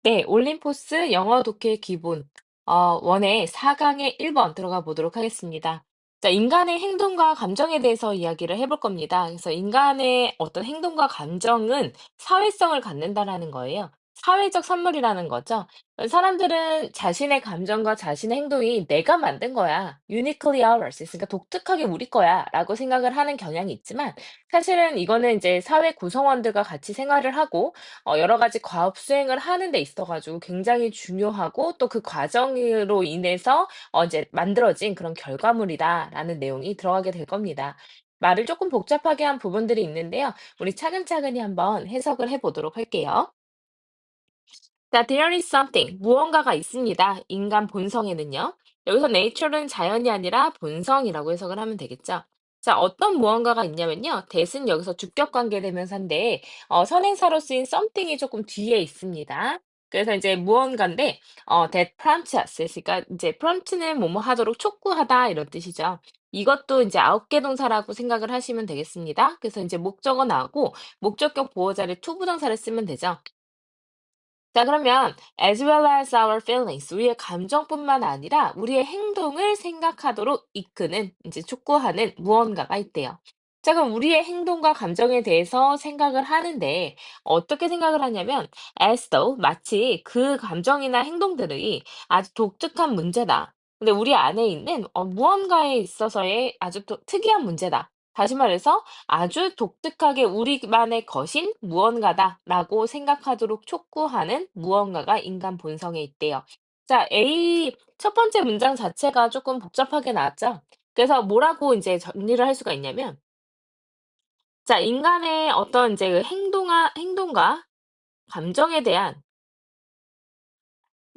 네, 올림포스 영어 독해 기본 원의 4강의 1번 들어가 보도록 하겠습니다. 자, 인간의 행동과 감정에 대해서 이야기를 해볼 겁니다. 그래서 인간의 어떤 행동과 감정은 사회성을 갖는다라는 거예요. 사회적 산물이라는 거죠. 사람들은 자신의 감정과 자신의 행동이 내가 만든 거야. Uniquely ours. 그러니까 독특하게 우리 거야. 라고 생각을 하는 경향이 있지만 사실은 이거는 이제 사회 구성원들과 같이 생활을 하고 여러 가지 과업 수행을 하는 데 있어 가지고 굉장히 중요하고 또 그 과정으로 인해서 이제 만들어진 그런 결과물이다라는 내용이 들어가게 될 겁니다. 말을 조금 복잡하게 한 부분들이 있는데요. 우리 차근차근히 한번 해석을 해 보도록 할게요. 자, there is something. 무언가가 있습니다. 인간 본성에는요. 여기서 nature는 자연이 아니라 본성이라고 해석을 하면 되겠죠. 자, 어떤 무언가가 있냐면요. that은 여기서 주격 관계 대명사인데, 선행사로 쓰인 something이 조금 뒤에 있습니다. 그래서 이제 무언가인데, that prompts us. 그러니까 이제 prompt는 뭐뭐 하도록 촉구하다 이런 뜻이죠. 이것도 이제 아홉개 동사라고 생각을 하시면 되겠습니다. 그래서 이제 목적어 나오고, 목적격 보호자를 to 부정사를 쓰면 되죠. 자, 그러면 as well as our feelings, 우리의 감정뿐만 아니라 우리의 행동을 생각하도록 이끄는, 이제 촉구하는 무언가가 있대요. 자, 그럼 우리의 행동과 감정에 대해서 생각을 하는데 어떻게 생각을 하냐면 as though, 마치 그 감정이나 행동들이 아주 독특한 문제다. 근데 우리 안에 있는 무언가에 있어서의 아주 또 특이한 문제다. 다시 말해서 아주 독특하게 우리만의 것인 무언가다라고 생각하도록 촉구하는 무언가가 인간 본성에 있대요. 자, A 첫 번째 문장 자체가 조금 복잡하게 나왔죠? 그래서 뭐라고 이제 정리를 할 수가 있냐면, 자, 인간의 어떤 이제 그 행동과 감정에 대한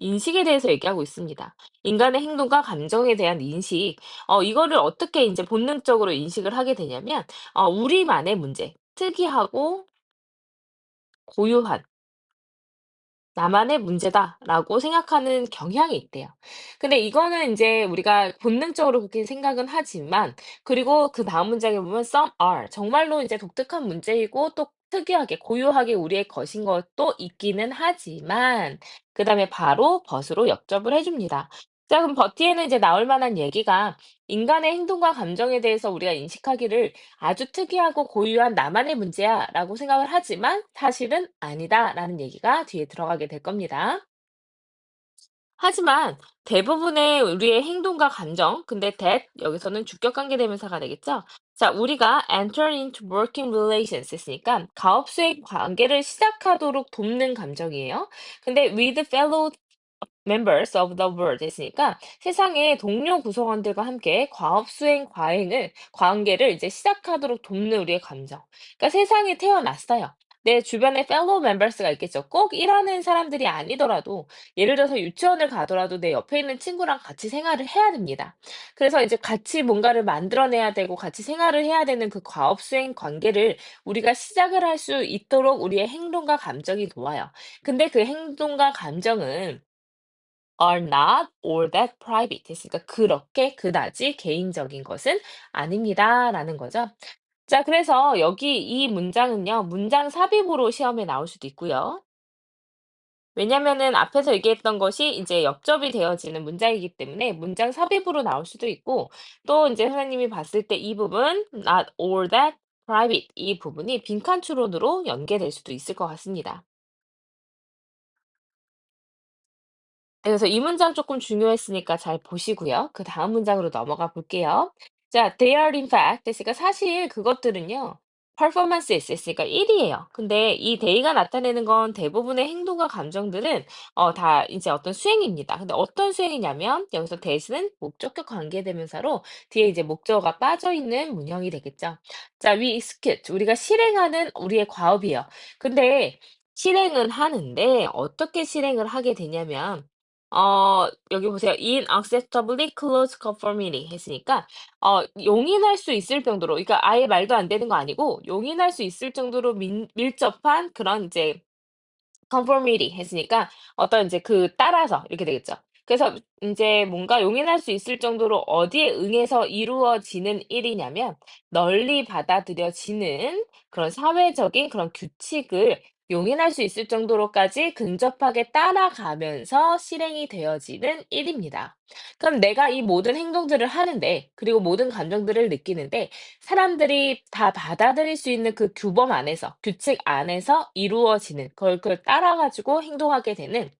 인식에 대해서 얘기하고 있습니다. 인간의 행동과 감정에 대한 인식, 이거를 어떻게 이제 본능적으로 인식을 하게 되냐면, 우리만의 문제, 특이하고 고유한 나만의 문제다라고 생각하는 경향이 있대요. 근데 이거는 이제 우리가 본능적으로 그렇게 생각은 하지만 그리고 그다음 문장에 보면 some are 정말로 이제 독특한 문제이고 또 특이하게 고유하게 우리의 것인 것도 있기는 하지만 그다음에 바로 벗으로 역접을 해 줍니다. 자, 그럼 버티에는 이제 나올 만한 얘기가 인간의 행동과 감정에 대해서 우리가 인식하기를 아주 특이하고 고유한 나만의 문제야라고 생각을 하지만 사실은 아니다라는 얘기가 뒤에 들어가게 될 겁니다. 하지만 대부분의 우리의 행동과 감정, 근데 that 여기서는 주격 관계 대명사가 되겠죠? 자, 우리가 enter into working relations 했으니까 가업 수행 관계를 시작하도록 돕는 감정이에요. 근데 with fellow members of the world 했으니까 세상의 동료 구성원들과 함께 과업 수행 과행을 관계를 이제 시작하도록 돕는 우리의 감정. 그러니까 세상에 태어났어요. 내 주변에 fellow members가 있겠죠. 꼭 일하는 사람들이 아니더라도 예를 들어서 유치원을 가더라도 내 옆에 있는 친구랑 같이 생활을 해야 됩니다. 그래서 이제 같이 뭔가를 만들어내야 되고 같이 생활을 해야 되는 그 과업 수행 관계를 우리가 시작을 할 수 있도록 우리의 행동과 감정이 도와요. 근데 그 행동과 감정은 are not all that private 했으니까 그렇게 그다지 개인적인 것은 아닙니다라는 거죠. 자, 그래서 여기 이 문장은요, 문장 삽입으로 시험에 나올 수도 있고요. 왜냐면은 앞에서 얘기했던 것이 이제 역접이 되어지는 문장이기 때문에 문장 삽입으로 나올 수도 있고, 또 이제 선생님이 봤을 때 이 부분, not all that private 이 부분이 빈칸 추론으로 연계될 수도 있을 것 같습니다. 네, 그래서 이 문장 조금 중요했으니까 잘 보시고요. 그다음 문장으로 넘어가 볼게요. 자, they are in fact 했으니까 사실 그것들은요. performances 했으니까 일이에요. 근데 이 they가 나타내는 건 대부분의 행동과 감정들은 다 이제 어떤 수행입니다. 근데 어떤 수행이냐면 여기서 that은 목적격 관계대명사로 뒤에 이제 목적어가 빠져 있는 문형이 되겠죠. 자, we execute 우리가 실행하는 우리의 과업이에요. 근데 실행은 하는데 어떻게 실행을 하게 되냐면 여기 보세요. "inacceptably close conformity." 했으니까 용인할 수 있을 정도로, 그러니까 아예 말도 안 되는 거 아니고 용인할 수 있을 정도로 밀접한 그런 이제 conformity 했으니까 어떤 이제 그 따라서 이렇게 되겠죠. 그래서 인제 뭔가 용인할 수 있을 정도로 어디에 응해서 이루어지는 일이냐면 널리 받아들여지는 그런 사회적인 그런 규칙을 용인할 수 있을 정도로까지 근접하게 따라가면서 실행이 되어지는 일입니다. 그럼 내가 이 모든 행동들을 하는데, 그리고 모든 감정들을 느끼는데, 사람들이 다 받아들일 수 있는 그 규범 안에서, 규칙 안에서 이루어지는, 그걸 따라가지고 행동하게 되는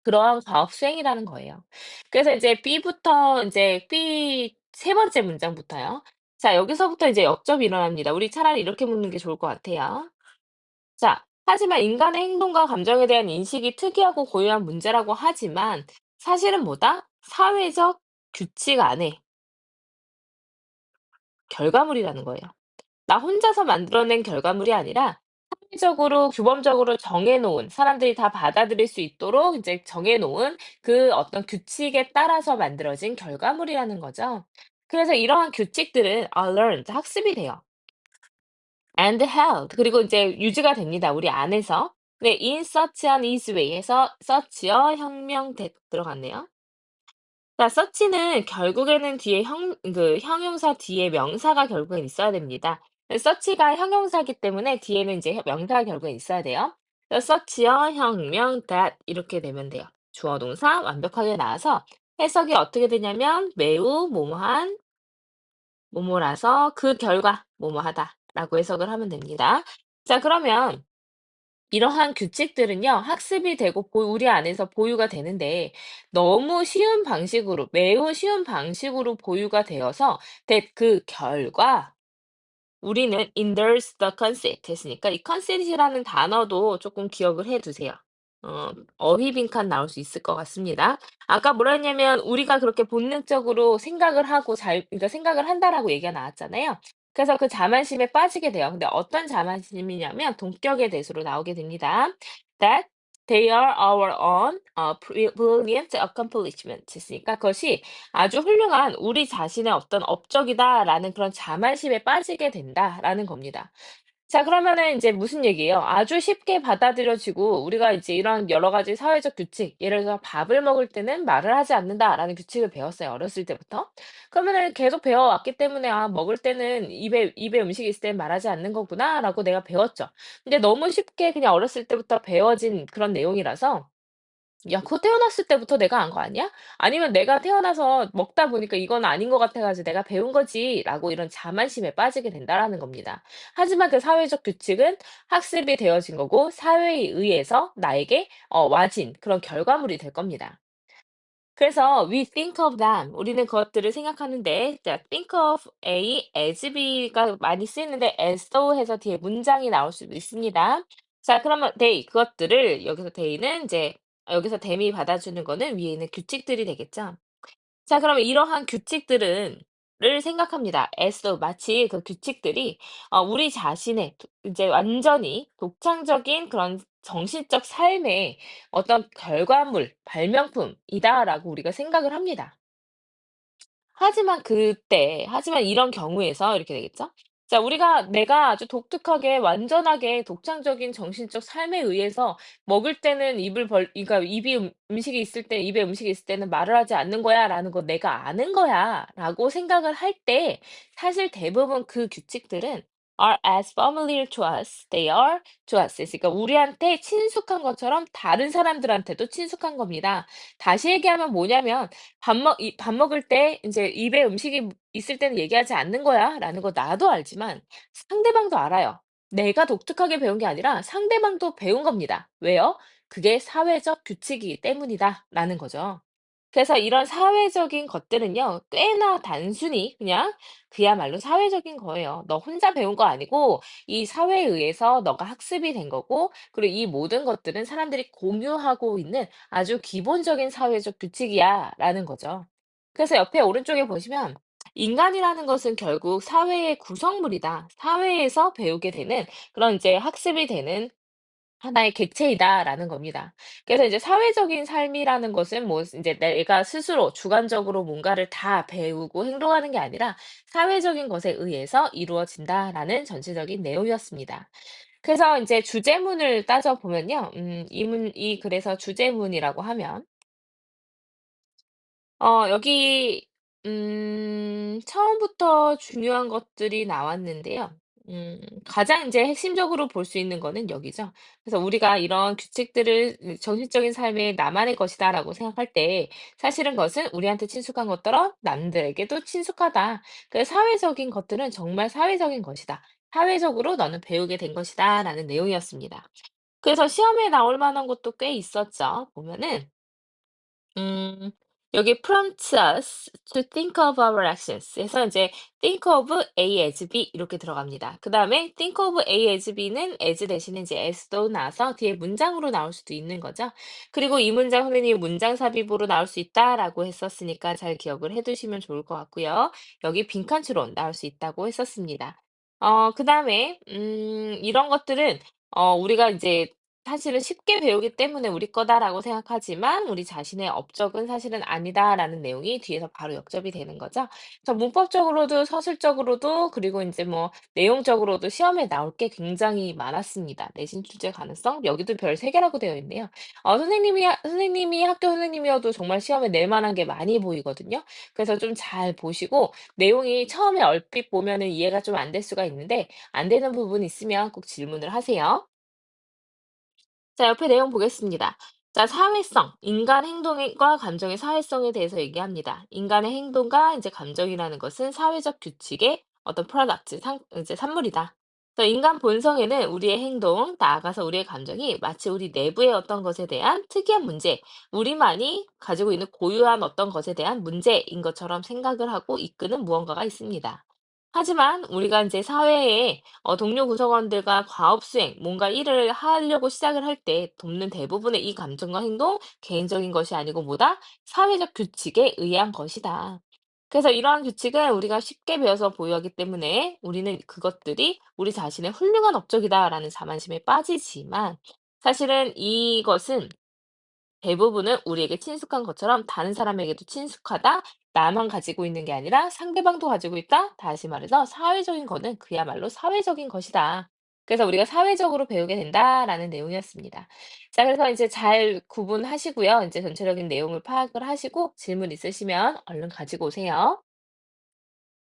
그러한 과업 수행이라는 거예요. 그래서 이제 B부터 이제 B 세 번째 문장부터요. 자, 여기서부터 이제 역접이 일어납니다. 우리 차라리 이렇게 묻는 게 좋을 것 같아요. 자, 하지만 인간의 행동과 감정에 대한 인식이 특이하고 고유한 문제라고 하지만 사실은 뭐다? 사회적 규칙 안에 결과물이라는 거예요. 나 혼자서 만들어낸 결과물이 아니라 사회적으로 규범적으로 정해 놓은 사람들이 다 받아들일 수 있도록 이제 정해 놓은 그 어떤 규칙에 따라서 만들어진 결과물이라는 거죠. 그래서 이러한 규칙들은 learned 학습이 돼요. and held 그리고 이제 유지가 됩니다. 우리 안에서. 네, in such an easy way에서 such여 형명 들어갔네요. 자, 서치는 결국에는 뒤에 형용사 뒤에 명사가 결국엔 있어야 됩니다. 서치가 형용사기 때문에 뒤에는 이제 명사가 결국엔 있어야 돼요. 서치어, 형명, that 이렇게 되면 돼요. 주어 동사 완벽하게 나와서 해석이 어떻게 되냐면 매우 뭐뭐한 뭐뭐라서 그 결과 뭐뭐하다라고 해석을 하면 됩니다. 자, 그러면 이러한 규칙들은요, 학습이 되고 우리 안에서 보유가 되는데 너무 쉬운 방식으로, 매우 쉬운 방식으로 보유가 되어서 그 결과 우리는 endorse the concept 했으니까 이 concept이라는 단어도 조금 기억을 해 두세요. 어휘빈칸 나올 수 있을 것 같습니다. 아까 뭐라 했냐면 우리가 그렇게 본능적으로 생각을 하고 그러니까 생각을 한다라고 얘기가 나왔잖아요. 그래서 그 자만심에 빠지게 돼요. 근데 어떤 자만심이냐면 동격의 대수로 나오게 됩니다. That they are our own brilliant accomplishment 했으니까 그것이 아주 훌륭한 우리 자신의 어떤 업적이다라는 그런 자만심에 빠지게 된다라는 겁니다. 자, 그러면은 이제 무슨 얘기예요? 아주 쉽게 받아들여지고 우리가 이제 이런 여러 가지 사회적 규칙, 예를 들어서 밥을 먹을 때는 말을 하지 않는다라는 규칙을 배웠어요, 어렸을 때부터. 그러면은 계속 배워왔기 때문에 '아 먹을 때는 입에 음식이 있을 때는 말하지 않는 거구나.'라고 내가 배웠죠. 근데 너무 쉽게 그냥 어렸을 때부터 배워진 그런 내용이라서 '야 그거 태어났을 때부터 내가 안 거 아니야? 아니면 내가 태어나서 먹다 보니까 이건 아닌 것 같아 가지고 내가 배운 거지.'라고 이런 자만심에 빠지게 된다라는 겁니다. 하지만 그 사회적 규칙은 학습이 되어진 거고 사회에 의해서 나에게 와진 그런 결과물이 될 겁니다. 그래서 we think of them. 우리는 그것들을 생각하는데 자 think of A as B가 많이 쓰이는데 as though 해서 뒤에 문장이 나올 수도 있습니다. 자 그러면 they 그것들을 여기서 they는 이제 여기서 them이 받아주는 거는 위에 있는 규칙들이 되겠죠. 자 그러면 이러한 규칙들은 를 생각합니다. as though 마치 그 규칙들이 우리 자신의 이제 완전히 독창적인 그런 정신적 삶의 어떤 결과물, 발명품이다라고 우리가 생각을 합니다. 하지만 이런 경우에서 이렇게 되겠죠? 자, 내가 아주 독특하게 완전하게 독창적인 정신적 삶에 의해서 먹을 때는 그러니까 음식이 있을 때, 입에 음식이 있을 때는 말을 하지 않는 거야라는 거 내가 아는 거야라고 생각을 할 때 사실 대부분 그 규칙들은 are as familiar to us, they are to us. 그러니까 우리한테 친숙한 것처럼 다른 사람들한테도 친숙한 겁니다. 다시 얘기하면 뭐냐면 밥 먹을 때 인제 "입에 음식이 있을 때는 얘기하지 않는 거야."라는 거 나도 알지만 상대방도 알아요. 내가 독특하게 배운 게 아니라 상대방도 배운 겁니다. 왜요? "그게 사회적 규칙이기 때문이다."라는 거죠. 그래서 이런 사회적인 것들은요. 꽤나 단순히 그냥 그야말로 사회적인 거예요. 너 혼자 배운 거 아니고 이 사회에 의해서 너가 학습이 된 거고 그리고 이 모든 것들은 사람들이 공유하고 있는 아주 기본적인 사회적 규칙이야라는 거죠. 그래서 옆에 오른쪽에 보시면 인간이라는 것은 결국 사회의 구성물이다. 사회에서 배우게 되는 그런 이제 학습이 되는 하나의 객체이다라는 겁니다. 그래서 이제 사회적인 삶이라는 것은 뭐 인제 내가 스스로 주관적으로 뭔가를 다 배우고 행동하는 게 아니라 사회적인 것에 의해서 이루어진다라는 전체적인 내용이었습니다. 그래서 인제 주제문을 따져 보면요. 그래서 주제문이라고 하면 여기 처음부터 중요한 것들이 나왔는데요. 가장 이제 핵심적으로 볼 수 있는 거는 여기죠. 그래서 우리가 이런 규칙들을 '정신적인 삶의 나만의 것이다.'라고 생각할 때 사실은 그것은 우리한테 친숙한 것처럼 남들에게도 친숙하다. 그 '사회적인 것들은 정말 사회적인 것이다. 사회적으로 너는 배우게 된 것이다.'라는 내용이었습니다. 그래서 시험에 나올 만한 것도 꽤 있었죠. 보면은 음. 여기 prompts us to think of our actions 에서 이제 think of A as B 이렇게 들어갑니다. 그다음에 think of A as B는 as 대신에 이제 as도 나와서 뒤에 문장으로 나올 수도 있는 거죠. 그리고 이 문장 선생님이 문장 삽입으로 나올 수 있다라고 했었으니까 잘 기억을 해 두시면 좋을 것 같고요. 여기 빈칸추론 나올 수 있다고 했었습니다. 그다음에 이런 것들은 우리가 이제 사실은 쉽게 배우기 때문에 '우리 거다.'라고 생각하지만 우리 자신의 업적은 사실은 아니다라는 내용이 뒤에서 바로 역접이 되는 거죠. 그래서 문법적으로도 서술적으로도 그리고 인제 뭐 내용적으로도 시험에 나올 게 굉장히 많았습니다. 내신 출제 가능성 여기도 별 3 개라고 되어 있네요. 선생님이 학교 선생님이어도 정말 시험에 낼 만한 게 많이 보이거든요. 그래서 좀 잘 보시고 내용이 처음에 얼핏 보면은 이해가 좀 안 될 수가 있는데 안 되는 부분이 있으면 꼭 질문을 하세요. 자, 옆에 내용 보겠습니다. 자, 사회성. 인간 행동과 감정의 사회성에 대해서 얘기합니다. 인간의 행동과 이제 감정이라는 것은 사회적 규칙의 어떤 프로덕트, 이제 산물이다. 그래서 인간 본성에는 우리의 행동, 나아가서 우리의 감정이 마치 우리 내부의 어떤 것에 대한 특이한 문제, 우리만이 가지고 있는 고유한 어떤 것에 대한 문제인 것처럼 생각을 하고 이끄는 무언가가 있습니다. 하지만 우리가 이제 사회에 동료 구성원들과 과업 수행, 뭔가 일을 하려고 시작을 할 때 돕는 대부분의 이 감정과 행동, 개인적인 것이 아니고 뭐다? 사회적 규칙에 의한 것이다. 그래서 이러한 규칙은 우리가 쉽게 배워서 보유하기 때문에 우리는 그것들이 우리 자신의 훌륭한 업적이다라는 자만심에 빠지지만 사실은 이것은 대부분은 우리에게 친숙한 것처럼 다른 사람에게도 친숙하다. 나만 가지고 있는 게 아니라 상대방도 가지고 있다. 다시 말해서 사회적인 거는 그야말로 사회적인 것이다. 그래서 우리가 사회적으로 배우게 된다라는 내용이었습니다. 자, 그래서 이제 잘 구분하시고요. 이제 전체적인 내용을 파악을 하시고 질문 있으시면 얼른 가지고 오세요.